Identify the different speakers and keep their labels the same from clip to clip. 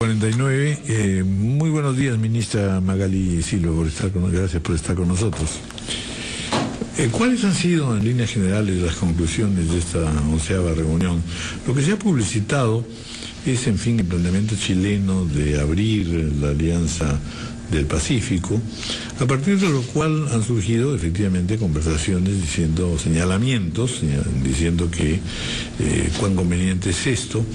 Speaker 1: 49. Muy buenos días, ministra Magali Silva, gracias por estar con nosotros. ¿Cuáles han sido, en líneas generales, las conclusiones de esta 11ª reunión? Lo que se ha publicitado es, en fin, el planteamiento chileno de abrir la Alianza del Pacífico, a partir de lo cual han surgido efectivamente conversaciones señalamientos diciendo que cuán conveniente es esto.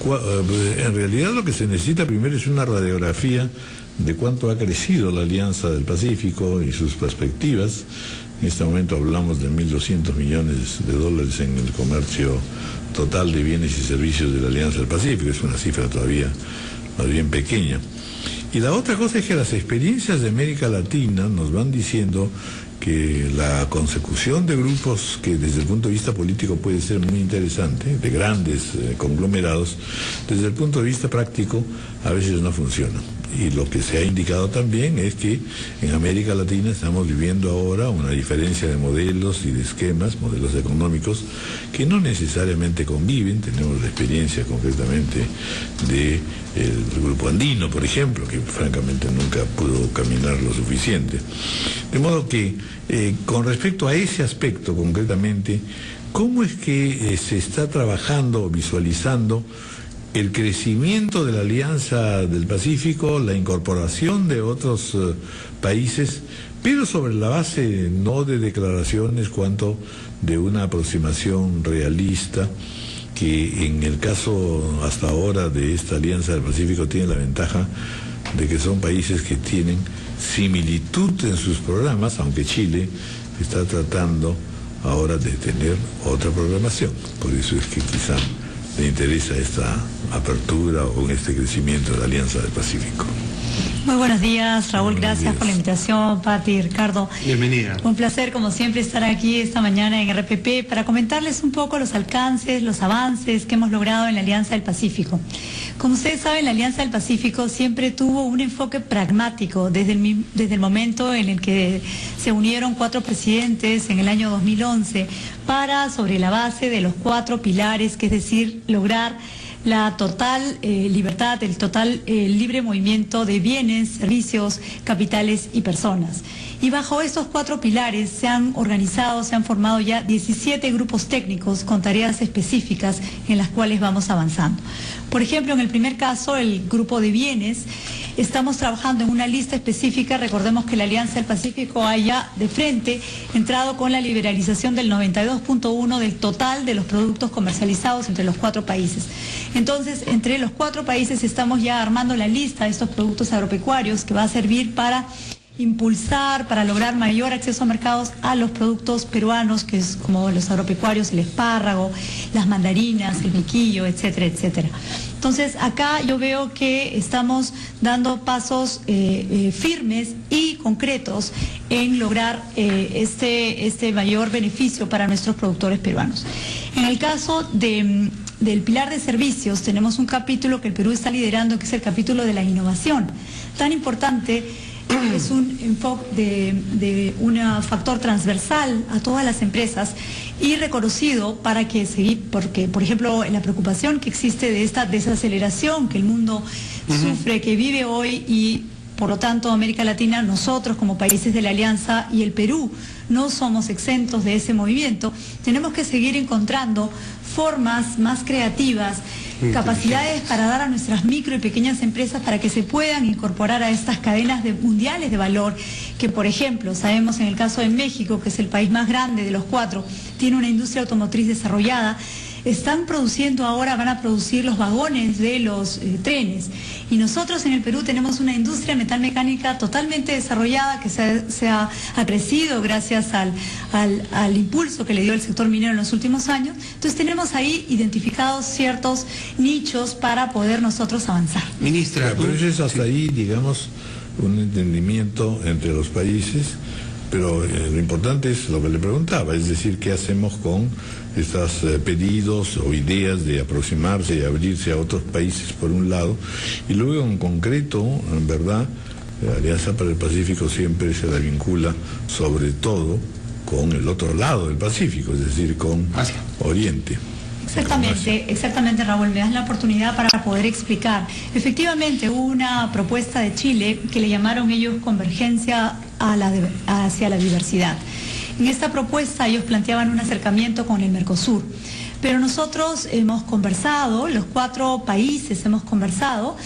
Speaker 1: En realidad lo que se necesita primero es una radiografía de cuánto ha crecido la Alianza del Pacífico y sus perspectivas. En este momento hablamos de 1.200 millones de dólares en el comercio total de bienes y servicios de la Alianza del Pacífico. Es una cifra todavía más bien pequeña. Y la otra cosa es que las experiencias de América Latina nos van diciendo que la consecución de grupos que desde el punto de vista político puede ser muy interesante, de grandes conglomerados, desde el punto de vista práctico a veces no funciona. Y lo que se ha indicado también es que en América Latina estamos viviendo ahora una diferencia de modelos y de esquemas, modelos económicos, que no necesariamente conviven. Tenemos la experiencia concretamente del Grupo Andino, por ejemplo, que francamente nunca pudo caminar lo suficiente. De modo que, con respecto a ese aspecto concretamente, ¿cómo es que se está trabajando o visualizando el crecimiento de la Alianza del Pacífico, la incorporación de otros países, pero sobre la base no de declaraciones, cuanto de una aproximación realista, que en el caso hasta ahora de esta Alianza del Pacífico tiene la ventaja de que son países que tienen similitud en sus programas, aunque Chile está tratando ahora de tener otra programación. Por eso es que quizá le interesa esta apertura o este crecimiento de la Alianza del Pacífico.
Speaker 2: Muy buenos días, Raúl. Gracias por la invitación, Pati, Ricardo.
Speaker 3: Bienvenida.
Speaker 2: Un placer, como siempre, estar aquí esta mañana en RPP para comentarles un poco los alcances, los avances que hemos logrado en la Alianza del Pacífico. Como ustedes saben, la Alianza del Pacífico siempre tuvo un enfoque pragmático desde el momento en el que se unieron 4 presidentes en el año 2011 para, sobre la base de los 4 pilares, que es decir, lograr la total libertad, el total libre movimiento de bienes, servicios, capitales y personas. Y bajo estos 4 pilares se han formado ya 17 grupos técnicos con tareas específicas en las cuales vamos avanzando. Por ejemplo, en el primer caso, el grupo de bienes, estamos trabajando en una lista específica. Recordemos que la Alianza del Pacífico ha ya de frente entrado con la liberalización del 92.1% del total de los productos comercializados entre los 4 países. Entonces, entre los 4 países estamos ya armando la lista de estos productos agropecuarios que va a servir para impulsar, para lograr mayor acceso a mercados a los productos peruanos, que es como los agropecuarios, el espárrago, las mandarinas, el mequillo, etcétera, etcétera. Entonces, acá yo veo que estamos dando pasos firmes y concretos en lograr este mayor beneficio para nuestros productores peruanos. En el caso del pilar de servicios, tenemos un capítulo que el Perú está liderando, que es el capítulo de la innovación, tan importante. Es un enfoque de un factor transversal a todas las empresas y reconocido para que porque, por ejemplo, la preocupación que existe de esta desaceleración que el mundo sufre, que vive hoy, y por lo tanto América Latina, nosotros como países de la Alianza y el Perú no somos exentos de ese movimiento. Tenemos que seguir encontrando formas más creativas, capacidades para dar a nuestras micro y pequeñas empresas para que se puedan incorporar a estas cadenas mundiales de valor, que por ejemplo, sabemos en el caso de México, que es el país más grande de los 4, tiene una industria automotriz desarrollada. Están produciendo ahora, van a producir los vagones de los trenes. Y nosotros en el Perú tenemos una industria metalmecánica totalmente desarrollada que ha crecido gracias al impulso que le dio el sector minero en los últimos años. Entonces tenemos ahí identificados ciertos nichos para poder nosotros avanzar.
Speaker 3: Ministra,
Speaker 1: pero eso es hasta ahí, digamos, un entendimiento entre los países. Pero lo importante es lo que le preguntaba, es decir, ¿qué hacemos con estos pedidos o ideas de aproximarse y abrirse a otros países por un lado? Y luego en concreto, en verdad, la Alianza para el Pacífico siempre se la vincula sobre todo con el otro lado del Pacífico, es decir, con Asia, Oriente.
Speaker 2: Exactamente, Raúl, me das la oportunidad para poder explicar. Efectivamente, hubo una propuesta de Chile que le llamaron ellos convergencia hacia la diversidad. En esta propuesta ellos planteaban un acercamiento con el Mercosur. Pero nosotros hemos conversado, los 4 países hemos conversado,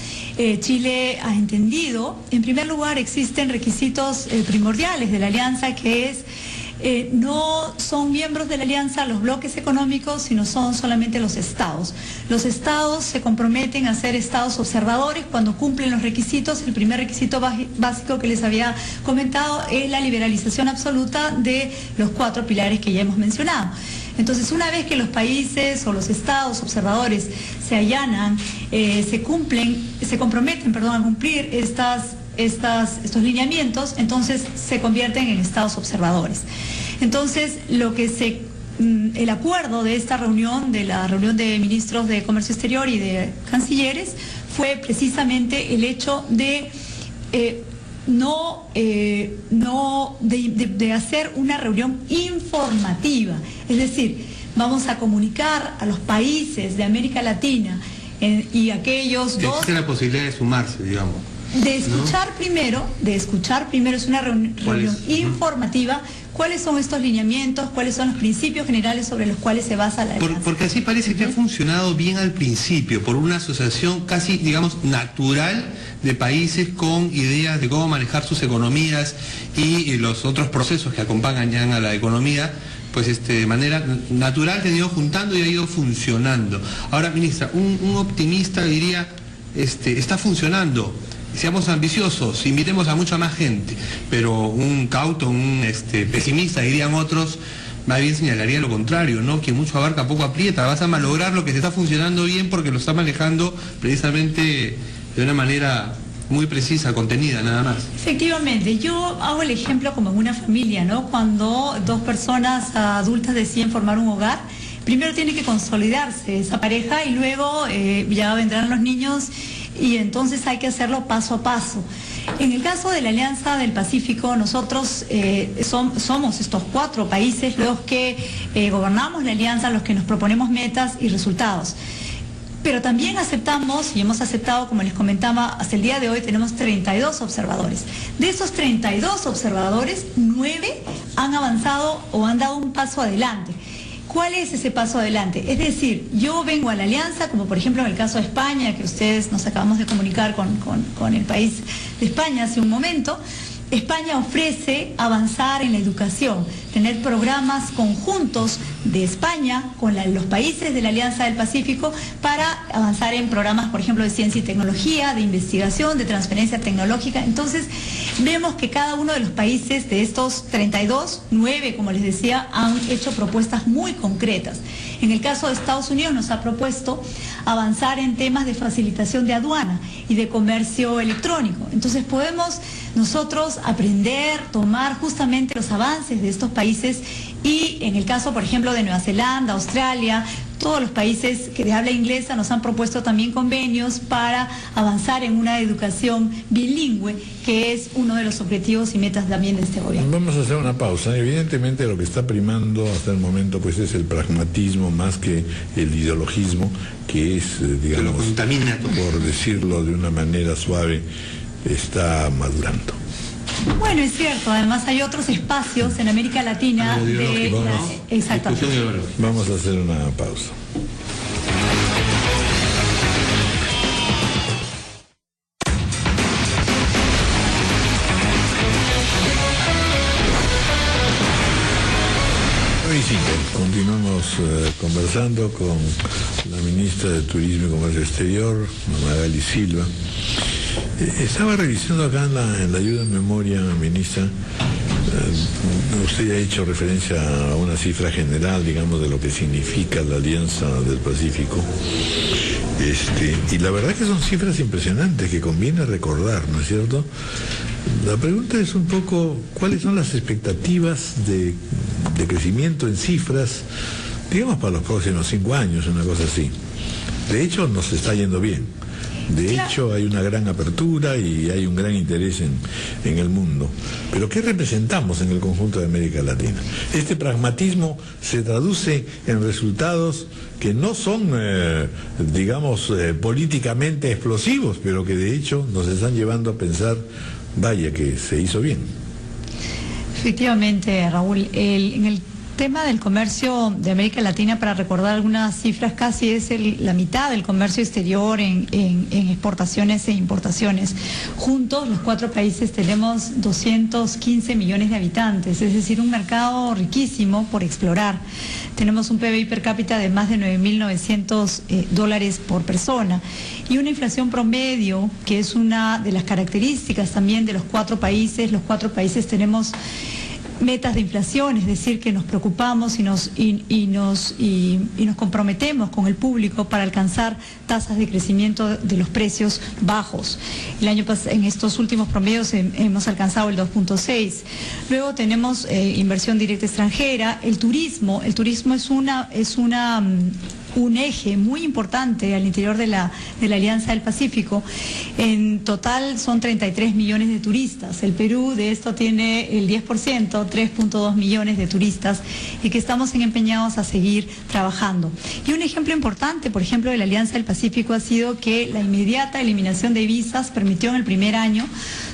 Speaker 2: Chile ha entendido. En primer lugar, existen requisitos primordiales de la alianza, que es no son miembros de la alianza los bloques económicos, sino son solamente los estados. Los estados se comprometen a ser estados observadores cuando cumplen los requisitos. El primer requisito básico que les había comentado es la liberalización absoluta de los 4 pilares que ya hemos mencionado. Entonces, una vez que los países o los estados observadores se allanan, se comprometen a cumplir estos lineamientos, entonces se convierten en estados observadores. Entonces, el acuerdo de esta reunión, de la reunión de ministros de Comercio Exterior y de cancilleres, fue precisamente el hecho de de hacer una reunión informativa. Es decir, vamos a comunicar a los países de América Latina y aquellos dos...
Speaker 3: Existe la posibilidad de sumarse, digamos.
Speaker 2: De escuchar primero, es una reunión informativa. ¿Cuáles son estos lineamientos? ¿Cuáles son los principios generales sobre los cuales se basa la alianza?
Speaker 3: Porque así parece que ha funcionado bien al principio, por una asociación casi, digamos, natural de países con ideas de cómo manejar sus economías y los otros procesos que acompañan ya a la economía, pues de manera natural se han ido juntando y ha ido funcionando. Ahora, ministra, un optimista diría, está funcionando. Seamos ambiciosos, invitemos a mucha más gente, pero un cauto, un pesimista, dirían otros, más bien señalaría lo contrario, ¿no? Que mucho abarca, poco aprieta. Vas a malograr lo que te está funcionando bien porque lo está manejando precisamente de una manera muy precisa, contenida, nada más.
Speaker 2: Efectivamente, yo hago el ejemplo como en una familia, ¿no? Cuando 2 personas adultas deciden formar un hogar, primero tiene que consolidarse esa pareja y luego ya vendrán los niños. Y entonces hay que hacerlo paso a paso. En el caso de la Alianza del Pacífico, nosotros somos estos 4 países los que gobernamos la alianza, los que nos proponemos metas y resultados. Pero también aceptamos, y hemos aceptado, como les comentaba, hasta el día de hoy tenemos 32 observadores. De esos 32 observadores, 9 han avanzado o han dado un paso adelante. ¿Cuál es ese paso adelante? Es decir, yo vengo a la alianza, como por ejemplo en el caso de España, que ustedes nos acabamos de comunicar con el país de España hace un momento. España ofrece avanzar en la educación, tener programas conjuntos de España con los países de la Alianza del Pacífico para avanzar en programas, por ejemplo, de ciencia y tecnología, de investigación, de transferencia tecnológica. Entonces, vemos que cada uno de los países de estos 32, 9, como les decía, han hecho propuestas muy concretas. En el caso de Estados Unidos nos ha propuesto avanzar en temas de facilitación de aduana y de comercio electrónico. Entonces podemos nosotros aprender, tomar justamente los avances de estos países y en el caso, por ejemplo, de Nueva Zelanda, Australia, todos los países que de habla inglesa nos han propuesto también convenios para avanzar en una educación bilingüe, que es uno de los objetivos y metas también de este gobierno.
Speaker 1: Vamos a hacer una pausa. Evidentemente lo que está primando hasta el momento pues es el pragmatismo más que el ideologismo, que es, digamos, por decirlo de una manera suave, está madurando.
Speaker 2: Bueno, es cierto, además hay otros espacios en América Latina exactamente.
Speaker 1: Vamos a hacer una pausa. Continuamos conversando con la ministra de Turismo y Comercio Exterior, Magali Silva. Estaba revisando acá en la ayuda en memoria, ministra. Usted ya ha hecho referencia a una cifra general, digamos, de lo que significa la Alianza del Pacífico. Y la verdad que son cifras impresionantes que conviene recordar, ¿no es cierto? La pregunta es un poco, ¿cuáles son las expectativas de crecimiento en cifras, digamos, para los próximos 5 años, una cosa así? De hecho, nos está yendo bien. De hecho, hay una gran apertura y hay un gran interés en el mundo. Pero ¿qué representamos en el conjunto de América Latina? Este pragmatismo se traduce en resultados que no son, políticamente explosivos, pero que de hecho nos están llevando a pensar, vaya que se hizo bien.
Speaker 2: Efectivamente, Raúl, en el tema del comercio de América Latina, para recordar algunas cifras, casi es la mitad del comercio exterior en exportaciones e importaciones. Juntos, los 4 países tenemos 215 millones de habitantes, es decir, un mercado riquísimo por explorar. Tenemos un PBI per cápita de más de $9.900 por persona y una inflación promedio, que es una de las características también de los 4 países. Los 4 países tenemos metas de inflación, es decir, que nos preocupamos y nos comprometemos con el público para alcanzar tasas de crecimiento de los precios bajos. En estos últimos promedios hemos alcanzado el 2.6. Luego tenemos inversión directa extranjera. El turismo es un eje muy importante al interior de la Alianza del Pacífico. En total son 33 millones de turistas. El Perú de esto tiene el 10%, 3.2 millones de turistas, y que estamos empeñados a seguir trabajando. Y un ejemplo importante, por ejemplo, de la Alianza del Pacífico ha sido que la inmediata eliminación de visas permitió en el primer año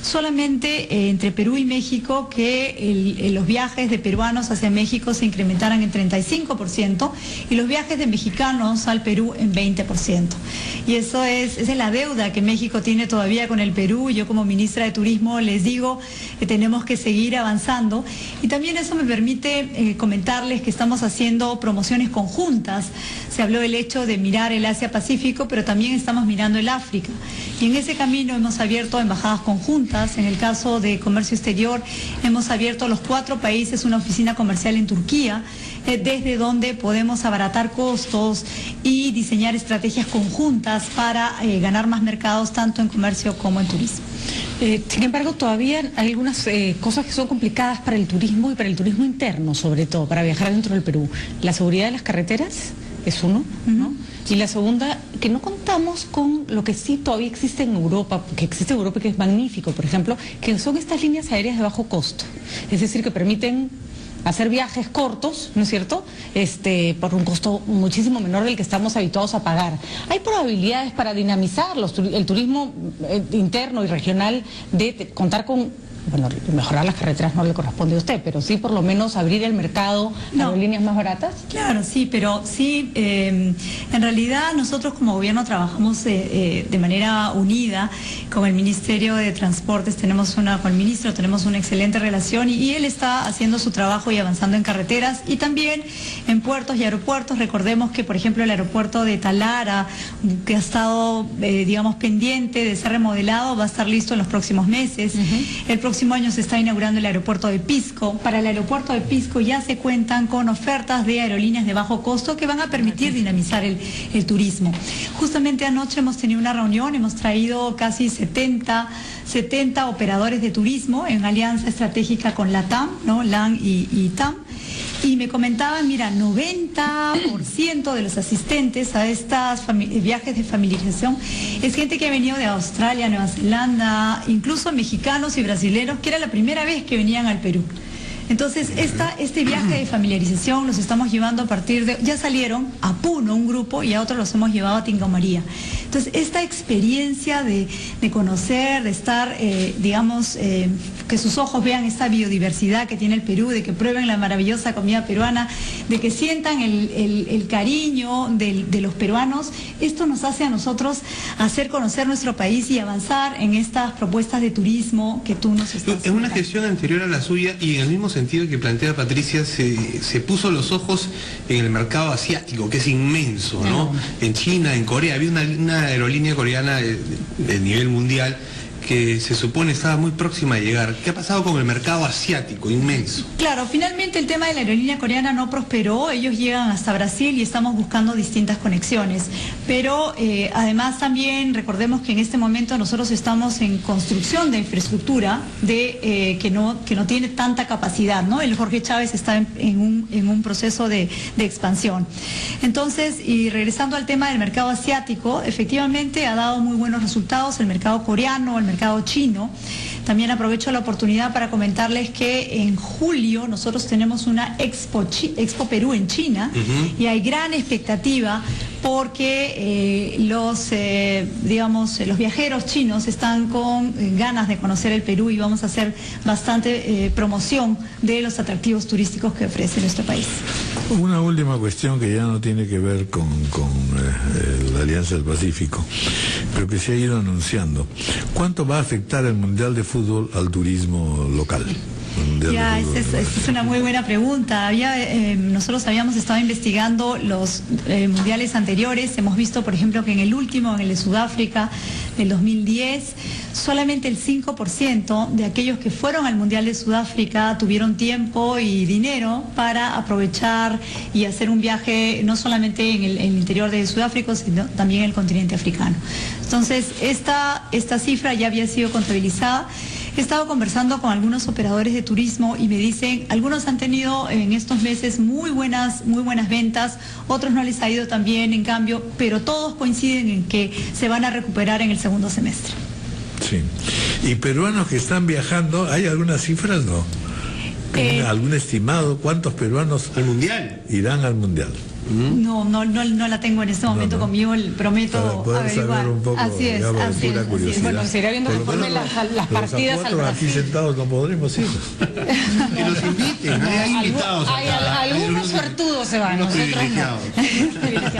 Speaker 2: solamente entre Perú y México que los viajes de peruanos hacia México se incrementaran en 35% y los viajes de mexicanos al Perú en 20%. Y esa es la deuda que México tiene todavía con el Perú. Yo como ministra de Turismo les digo que tenemos que seguir avanzando, y también eso me permite comentarles que estamos haciendo promociones conjuntas. Se habló del hecho de mirar el Asia-Pacífico, pero también estamos mirando el África. Y en ese camino hemos abierto embajadas conjuntas. En el caso de comercio exterior, hemos abierto a los 4 países una oficina comercial en Turquía, desde donde podemos abaratar costos y diseñar estrategias conjuntas para ganar más mercados, tanto en comercio como en turismo.
Speaker 4: Sin embargo, todavía hay algunas cosas que son complicadas para el turismo y para el turismo interno, sobre todo, para viajar dentro del Perú. La seguridad de las carreteras es uno, ¿no? Y la segunda, que no contamos con lo que sí todavía existe en Europa, que existe en Europa y que es magnífico, por ejemplo, que son estas líneas aéreas de bajo costo. Es decir, que permiten hacer viajes cortos, ¿no es cierto?, por un costo muchísimo menor del que estamos habituados a pagar. ¿Hay probabilidades para dinamizar el turismo interno y regional de contar con... Bueno, mejorar las carreteras no le corresponde a usted, pero sí por lo menos abrir el mercado a aerolíneas más baratas?
Speaker 2: Claro, sí, pero sí, en realidad nosotros como gobierno trabajamos de manera unida con el Ministerio de Transportes, con el ministro tenemos una excelente relación y él está haciendo su trabajo y avanzando en carreteras y también en puertos y aeropuertos. Recordemos que, por ejemplo, el aeropuerto de Talara, que ha estado, pendiente de ser remodelado, va a estar listo en los próximos meses. El próximo año se está inaugurando el aeropuerto de Pisco. Para el aeropuerto de Pisco ya se cuentan con ofertas de aerolíneas de bajo costo que van a permitir dinamizar el turismo. Justamente anoche hemos tenido una reunión, hemos traído casi 70 operadores de turismo en alianza estratégica con LATAM, ¿no? LAN y TAM. Y me comentaban, mira, 90% de los asistentes a estos viajes de familiarización es gente que ha venido de Australia, Nueva Zelanda, incluso mexicanos y brasileños, que era la primera vez que venían al Perú. Entonces, este viaje de familiarización los estamos llevando a partir de... Ya salieron a Puno un grupo y a otros los hemos llevado a Tingo María. Entonces, esta experiencia de conocer, de estar, que sus ojos vean esta biodiversidad que tiene el Perú, de que prueben la maravillosa comida peruana, de que sientan el cariño de los peruanos, esto nos hace a nosotros hacer conocer nuestro país y avanzar en estas propuestas de turismo que tú nos estás...
Speaker 3: Es una gestión anterior a la suya y en el mismo sentido que plantea Patricia, se puso los ojos en el mercado asiático, que es inmenso, ¿no? En China, en Corea, había una aerolínea coreana de nivel mundial que se supone estaba muy próxima a llegar. ¿Qué ha pasado con el mercado asiático, inmenso?
Speaker 2: Claro, finalmente el tema de la aerolínea coreana no prosperó, ellos llegan hasta Brasil y estamos buscando distintas conexiones, pero además también recordemos que en este momento nosotros estamos en construcción de infraestructura que no tiene tanta capacidad, ¿no? El Jorge Chávez está en un proceso de expansión. Entonces, y regresando al tema del mercado asiático, efectivamente ha dado muy buenos resultados el mercado coreano, el mercado chino. También aprovecho la oportunidad para comentarles que en julio nosotros tenemos una Expo Perú en China y hay gran expectativa porque los viajeros chinos están con ganas de conocer el Perú y vamos a hacer bastante promoción de los atractivos turísticos que ofrece nuestro país.
Speaker 1: Una última cuestión que ya no tiene que ver con la Alianza del Pacífico, pero que se ha ido anunciando. ¿Cuánto va a afectar el Mundial de Fútbol al turismo local?
Speaker 2: Ya, esa es una muy buena pregunta. Nosotros habíamos estado investigando los mundiales anteriores. Hemos visto, por ejemplo, que en el último, en el de Sudáfrica, del 2010, solamente el 5% de aquellos que fueron al Mundial de Sudáfrica tuvieron tiempo y dinero para aprovechar y hacer un viaje no solamente en el interior de Sudáfrica, sino también en el continente africano. Entonces, esta cifra ya había sido contabilizada. He estado conversando con algunos operadores de turismo y me dicen, algunos han tenido en estos meses muy buenas ventas, otros no les ha ido tan bien, en cambio, pero todos coinciden en que se van a recuperar en el segundo semestre.
Speaker 1: Sí. ¿Y peruanos que están viajando, hay algunas cifras, no? ¿Algún estimado? ¿Cuántos peruanos
Speaker 3: al mundial
Speaker 1: irán al mundial?
Speaker 2: No la tengo en este momento conmigo, prometo averiguar.
Speaker 1: Un poco,
Speaker 2: así es.
Speaker 4: Bueno, se irá viendo conforme las partidas al Brasil.
Speaker 1: Aquí sentados no podremos ir.
Speaker 3: Que nos inviten, hay invitados.
Speaker 4: Algunos suertudos se van, nosotros no.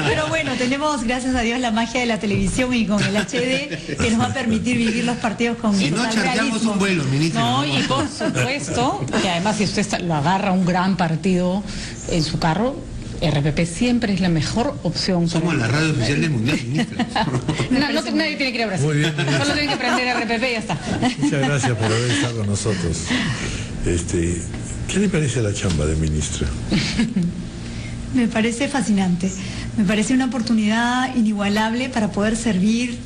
Speaker 2: Pero bueno, tenemos, gracias a Dios, la magia de la televisión y con el HD que nos va a permitir vivir los partidos con
Speaker 3: si no charteamos un vuelo, ministro.
Speaker 4: No, y por supuesto, que además si usted lo agarra un gran partido en su carro, RPP siempre es la mejor opción.
Speaker 3: Somos la radio oficial del Mundial, ministro.
Speaker 4: Nadie tiene que ir a Brasil.
Speaker 1: Muy bien,
Speaker 4: solo tienen que prender RPP y ya está.
Speaker 1: Muchas gracias por haber estado con nosotros. ¿Qué le parece la chamba de ministra?
Speaker 2: Me parece fascinante. Me parece una oportunidad inigualable para poder servir.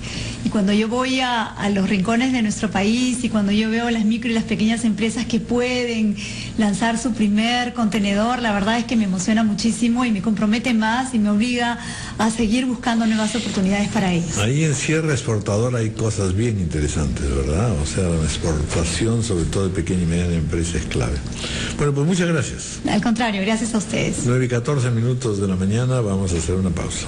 Speaker 2: Y cuando yo voy a los rincones de nuestro país y cuando yo veo las micro y las pequeñas empresas que pueden lanzar su primer contenedor, la verdad es que me emociona muchísimo y me compromete más y me obliga a seguir buscando nuevas oportunidades para ellos.
Speaker 1: Ahí en Sierra Exportadora hay cosas bien interesantes, ¿verdad? O sea, la exportación, sobre todo de pequeña y mediana empresa, es clave. Bueno, pues muchas gracias.
Speaker 2: Al contrario, gracias a ustedes.
Speaker 1: 9:14 de la mañana, vamos a hacer una pausa.